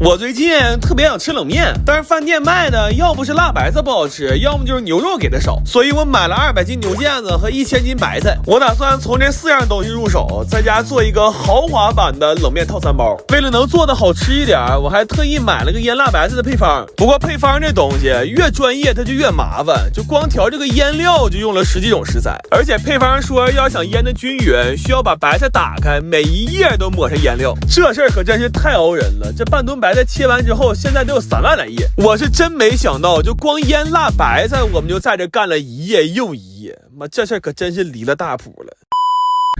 我最近特别想吃冷面，但是饭店卖的要不是辣白菜不好吃，要么就是牛肉给的少，所以我买了200斤牛腱子和1000斤白菜。我打算从这4样东西入手，在家做一个豪华版的冷面套餐包。为了能做的好吃一点，我还特意买了个腌辣白菜的配方。不过配方这东西越专业它就越麻烦，就光调这个腌料就用了10几种食材，而且配方说要想腌的均匀，需要把白菜打开，每一页都抹上腌料。这事儿可真是太熬人了，这半吨白菜切完之后，现在都有3万来页。我是真没想到，就光腌辣白菜，我们就在这干了一页又一页。妈，这事儿可真是离了大谱了。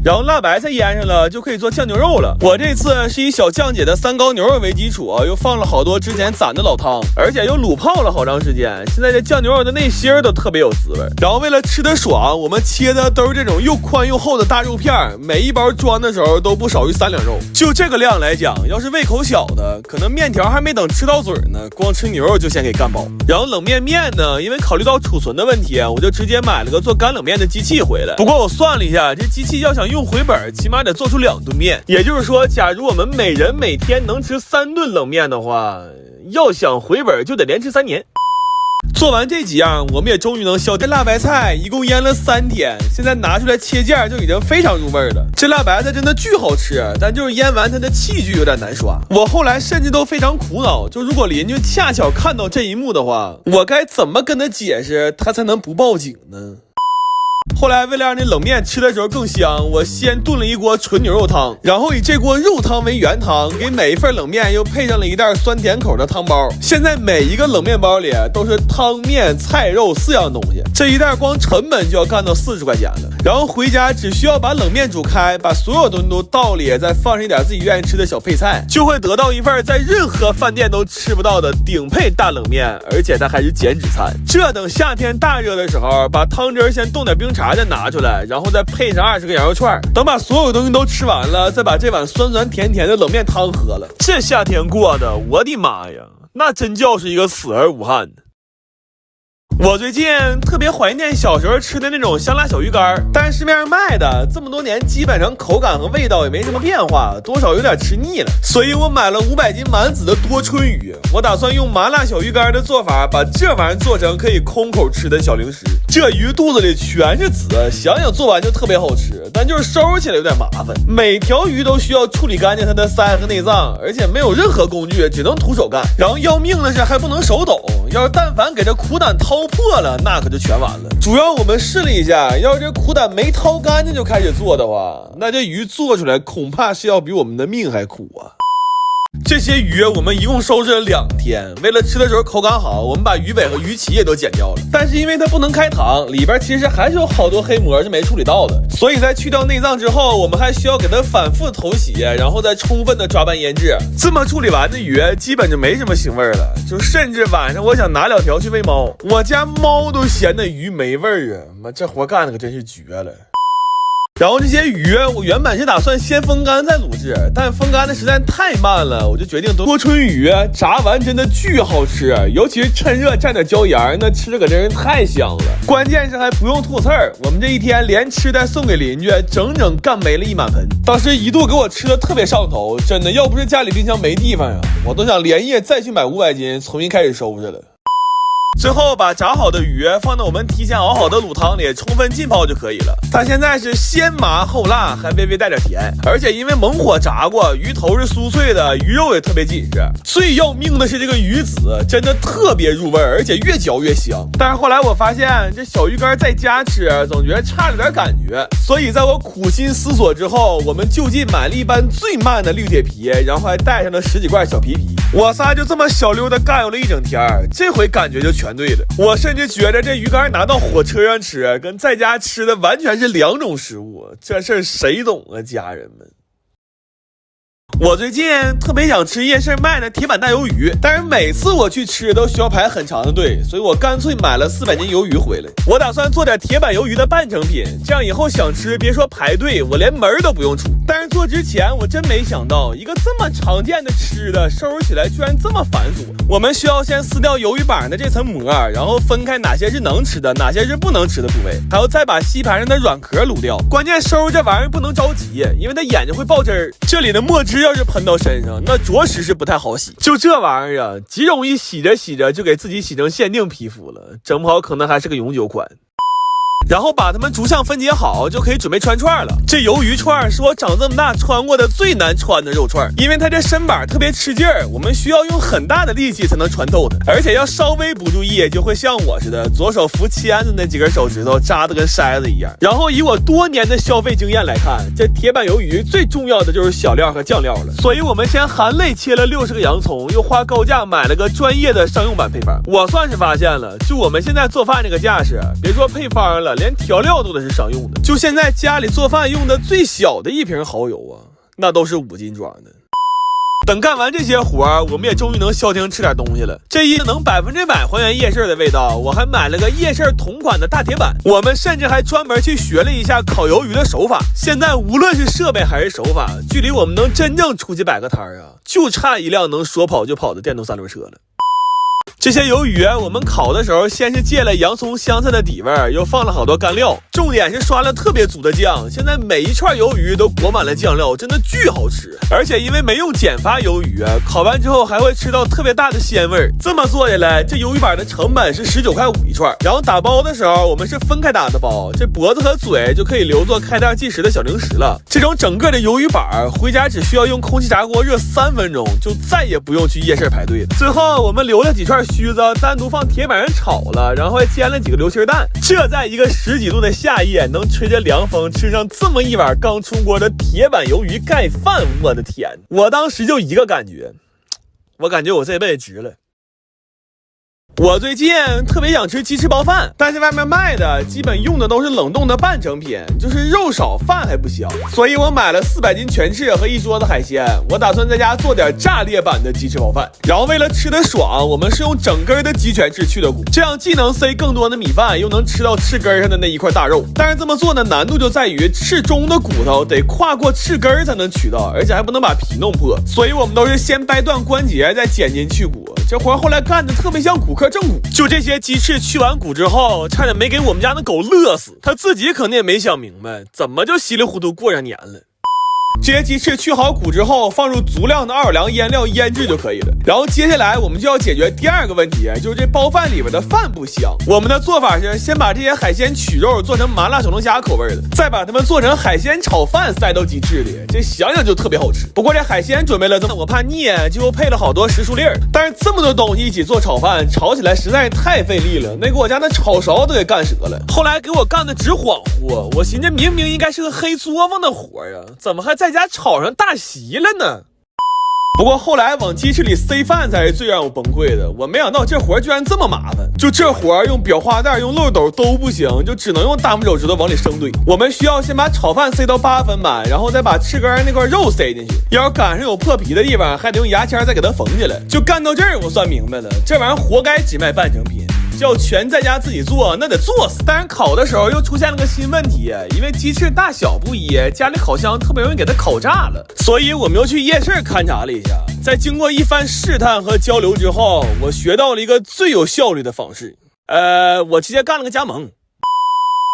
然后辣白菜腌上了，就可以做酱牛肉了。我这次是以小酱姐的3高牛肉为基础，又放了好多之前攒的老汤，而且又卤泡了好长时间。现在这酱牛肉的内心都特别有滋味。然后为了吃得爽，我们切的都是这种又宽又厚的大肉片，每一包装的时候都不少于3两肉。就这个量来讲，要是胃口小的，可能面条还没等吃到嘴呢，光吃牛肉就先给干饱。然后冷面呢，因为考虑到储存的问题，我就直接买了个做干冷面的机器回来。不过我算了一下，这机器要想用回本，起码得做出2吨面。也就是说，假如我们每人每天能吃3顿冷面的话，要想回本就得连吃3年。做完这几样，我们也终于能消。这辣白菜一共腌了3天，现在拿出来切件就已经非常入味了。这辣白菜真的巨好吃，但就是腌完它的器具有点难刷。我后来甚至都非常苦恼，就如果邻居恰巧看到这一幕的话，我该怎么跟他解释，他才能不报警呢？后来为了让这冷面吃的时候更香，我先炖了一锅纯牛肉汤，然后以这锅肉汤为原汤，给每一份冷面又配上了一袋酸甜口的汤包。现在每一个冷面包里都是汤面菜肉4样东西，这一袋光成本就要干到40块钱了。然后回家只需要把冷面煮开，把所有东西都倒里，再放上一点自己愿意吃的小配菜，就会得到一份在任何饭店都吃不到的顶配大冷面，而且它还是减脂餐。这等夏天大热的时候，把汤汁先冻点冰茶再拿出来，然后再配上20个羊肉串，等把所有东西都吃完了，再把这碗酸酸甜甜的冷面汤喝了。这夏天过的，我的妈呀，那真叫是一个死而无憾。我最近特别怀念小时候吃的那种香辣小鱼干，但是市面上卖的这么多年，基本上口感和味道也没什么变化，多少有点吃腻了。所以我买了500斤满籽的多春鱼，我打算用麻辣小鱼干的做法，把这玩意儿做成可以空口吃的小零食。这鱼肚子里全是籽，想想做完就特别好吃，但就是收拾起来有点麻烦。每条鱼都需要处理干净它的鳃和内脏，而且没有任何工具，只能徒手干。然后要命的是还不能手抖，要是但凡给这苦胆掏破了，那可就全完了。主要我们试了一下，要是这苦胆没掏干净就开始做的话，那这鱼做出来恐怕是要比我们的命还苦啊。这些鱼我们一共收拾了2天，为了吃的时候口感好，我们把鱼尾和鱼鳍也都剪掉了。但是因为它不能开膛，里边其实还是有好多黑膜是没处理到的，所以在去掉内脏之后，我们还需要给它反复头洗，然后再充分的抓拌腌制。这么处理完的鱼基本就没什么腥味了，就甚至晚上我想拿2条去喂猫，我家猫都嫌那鱼没味儿啊！妈，这活干的可真是绝了。然后这些鱼我原本是打算先风干再卤制，但风干的实在太慢了，我就决定多春鱼炸完真的巨好吃，尤其是趁热蘸点椒盐，那吃着可真是太香了。关键是还不用吐刺儿，我们这一天连吃带送给邻居，整整干没了1满盆。当时一度给我吃的特别上头，真的要不是家里冰箱没地方呀，我都想连夜再去买500斤重新开始收拾了。最后把炸好的鱼放到我们提前熬好的卤汤里，充分浸泡就可以了。它现在是先麻后辣，还微微带点甜，而且因为猛火炸过，鱼头是酥脆的，鱼肉也特别紧实。最要命的是这个鱼籽真的特别入味，而且越嚼越香。但是后来我发现这小鱼干在家吃总觉得差了点感觉，所以在我苦心思索之后，我们就近买了一般最慢的绿铁皮，然后还带上了10几罐小皮皮。我仨就这么小溜的干悠了一整天，这回感觉就全对了。我甚至觉得这鱼干拿到火车上吃跟在家吃的完全是2种食物，这事儿谁懂啊，家人们。我最近特别想吃夜市卖的铁板大鱿鱼，但是每次我去吃都需要排很长的队，所以我干脆买了400斤鱿鱼回来。我打算做点铁板鱿鱼的半成品，这样以后想吃别说排队，我连门都不用出。但是做之前我真没想到，一个这么常见的吃的收拾起来居然这么繁琐。我们需要先撕掉鱿鱼板的这层膜，然后分开哪些是能吃的，哪些是不能吃的部位，还要再把吸盘上的软壳卤掉。关键收拾这玩意儿不能着急，因为它眼睛会爆汁儿。这里的墨汁要是喷到身上，那着实是不太好洗。就这玩意儿啊，极容易洗着洗着就给自己洗成限定皮肤了，整不好可能还是个永久款。然后把它们逐项分解好，就可以准备穿串了。这鱿鱼串是我长这么大穿过的最难穿的肉串，因为它这身板特别吃劲儿，我们需要用很大的力气才能穿透它，而且要稍微不注意就会像我似的，左手扶签子那几根手指头扎得跟筛子一样。然后以我多年的消费经验来看，这铁板鱿鱼最重要的就是小料和酱料了，所以我们先含泪切了60个洋葱，又花高价买了个专业的商用版配方。我算是发现了，就我们现在做饭这个架势，别说配方了，连调料都得是商用的。就现在家里做饭用的最小的一瓶蚝油啊，那都是5斤装的。等干完这些活儿，我们也终于能消停吃点东西了。这一能100%还原夜市的味道，我还买了个夜市同款的大铁板。我们甚至还专门去学了一下烤鱿鱼的手法。现在无论是设备还是手法，距离我们能真正出去摆个摊儿啊，就差一辆能说跑就跑的电动3轮车了。这些鱿鱼我们烤的时候，先是借了洋葱香菜的底味，又放了好多干料，重点是刷了特别足的酱。现在每一串鱿鱼都裹满了酱料，真的巨好吃。而且因为没用减发鱿鱼，烤完之后还会吃到特别大的鲜味。这么做下来，这鱿鱼板的成本是19.5块一串。然后打包的时候，我们是分开打的包，这脖子和嘴就可以留作开袋计时的小零食了。这种整个的鱿鱼板回家只需要用空气炸锅热3分钟，就再也不用去夜市排队了。最后我们留了几串须子单独放铁板上炒了，然后还煎了几个流心蛋。这在一个10几度的夏夜，能吹着凉风吃上这么一碗刚出锅的铁板鱿鱼盖饭，我的天！我当时就一个感觉，我感觉我这辈子值了。我最近特别想吃鸡翅包饭，但是外面卖的基本用的都是冷冻的半成品，就是肉少饭还不香，所以我买了400斤全翅和1桌子海鲜。我打算在家做点炸裂版的鸡翅包饭，然后为了吃得爽，我们是用整根的鸡全翅去的骨，这样既能塞更多的米饭，又能吃到翅根上的那一块大肉。但是这么做的难度就在于翅中的骨头得跨过翅根才能取到，而且还不能把皮弄破，所以我们都是先掰断关节再剪筋去骨。这活后来干的特别像骨科正骨。就这些鸡翅去完骨之后，差点没给我们家那狗乐死，他自己可能也没想明白怎么就稀里糊涂过上年了。这些鸡翅去好骨之后，放入足量的奥尔良腌料腌制就可以了。然后接下来我们就要解决第2个问题，就是这包饭里边的饭不香。我们的做法是先把这些海鲜取肉做成麻辣小龙虾口味的，再把它们做成海鲜炒饭塞到鸡翅里，这想想就特别好吃。不过这海鲜准备了这么，我怕腻，就配了好多时蔬粒儿。但是这么多东西一起做炒饭，炒起来实在是太费力了，那给我家那炒勺都给干折了。后来给我干的直恍惚，我寻思明明应该是个黑作坊的活呀，怎么还在家炒上大席了呢？不过后来往鸡翅里塞饭才是最让我崩溃的，我没想到这活居然这么麻烦。就这活用裱花袋用漏斗都不行，就只能用大拇手指头往里生堆。我们需要先把炒饭塞到8分满，然后再把翅根那块肉塞进去，要是赶上有破皮的地方，还得用牙签再给它缝起来。就干到这儿我算明白了，这玩意儿活该只卖半成品，要全在家自己做那得做死。但是烤的时候又出现了个新问题，因为鸡翅大小不一，家里烤箱特别容易给它烤炸了，所以我们又去夜市勘察了一下。在经过一番试探和交流之后，我学到了一个最有效率的方式，我直接干了个加盟。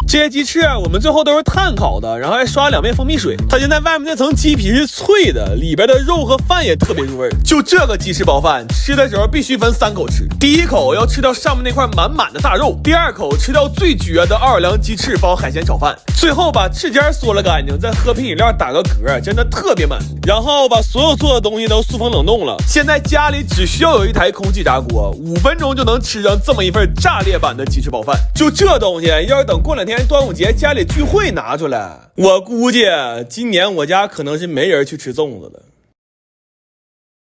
这些鸡翅我们最后都是炭烤的，然后还刷2遍蜂蜜水。它现在外面那层鸡皮是脆的，里边的肉和饭也特别入味。就这个鸡翅包饭吃的时候必须分3口吃，第一口要吃掉上面那块满满的大肉，第2口吃掉最绝的奥尔良鸡翅包海鲜炒饭，最后把翅尖嗦了干净，再喝瓶饮料打个嗝，真的特别满足。然后把所有做的东西都塑封冷冻了，现在家里只需要有一台空气炸锅，5分钟就能吃上这么一份炸裂版的鸡翅包饭。就这东西要是等过2天端午节家里聚会拿出来，我估计今年我家可能是没人去吃粽子了。